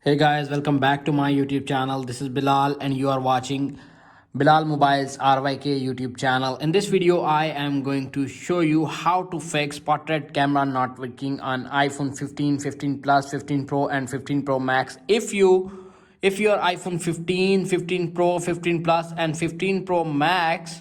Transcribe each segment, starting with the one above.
Hey guys, welcome back to my YouTube channel. This is Bilal and you are watching Bilal Mobile's RYK YouTube channel. In this video, I am going to show you how to fix portrait camera not working on iPhone 15, 15 Plus, 15 Pro and 15 Pro Max. If your iPhone 15, 15 Pro, 15 Plus and 15 Pro Max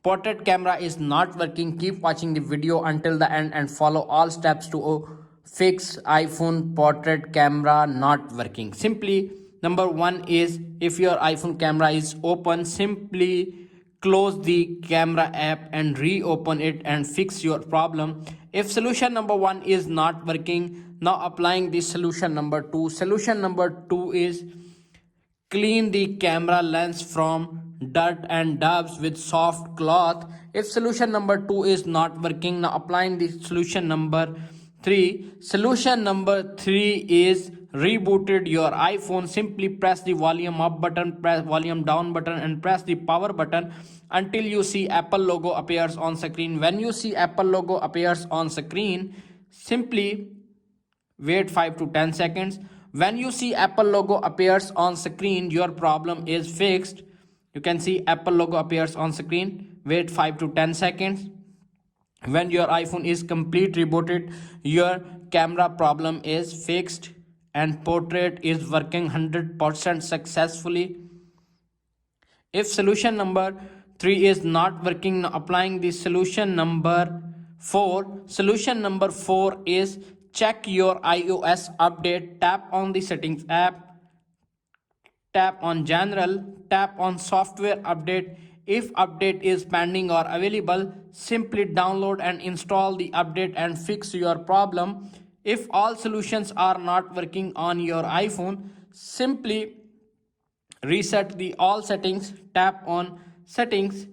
portrait camera is not working, keep watching the video until the end and follow all steps to fix iPhone portrait camera not working. Simply, number one is, if your iPhone camera is open, simply close the camera app and reopen it and fix your problem. If solution number one is not working, now applying the solution number two. Solution number two is clean the camera lens from dirt and dubs with soft cloth. If solution number 2 is not working, now applying the solution number 3. Solution number 3 is rebooted your iPhone. Simply press the volume up button, press volume down button and press the power button until you see Apple logo appears on screen. When you see Apple logo appears on screen, simply wait 5 to 10 seconds. When you see Apple logo appears on screen, your problem is fixed. You can see Apple logo appears on screen. Wait 5 to 10 seconds. When your iPhone is complete rebooted, your camera problem is fixed and portrait is working 100% successfully. If solution number 3 is not working, now applying the solution number 4. Solution number 4 is check your iOS update. Tap on the settings app, tap on general, tap on software update. If update is pending or available, simply download and install the update and fix your problem. If all solutions are not working on your iPhone, simply reset the all settings, tap on settings,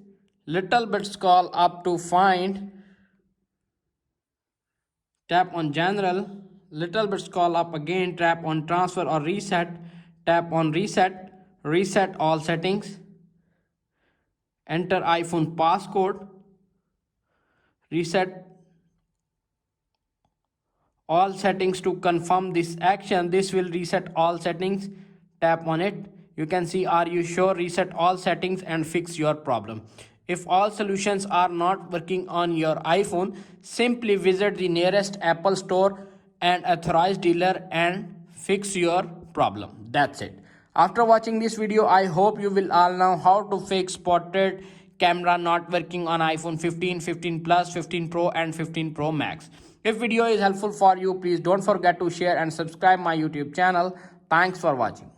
little bit scroll up to find, tap on general, little bit scroll up again, tap on transfer or reset, tap on reset, reset all settings, enter iPhone passcode, reset all settings to confirm this action. This will reset all settings. Tap on it. You can see are you sure, reset all settings and fix your problem. If all solutions are not working on your iPhone, simply visit the nearest Apple store and authorized dealer and fix your problem. That's it. After watching this video, I hope you will all know how to fix portrait camera not working on iPhone 15, 15 Plus, 15 Pro and 15 Pro Max. If video is helpful for you, please don't forget to share and subscribe my YouTube channel. Thanks for watching.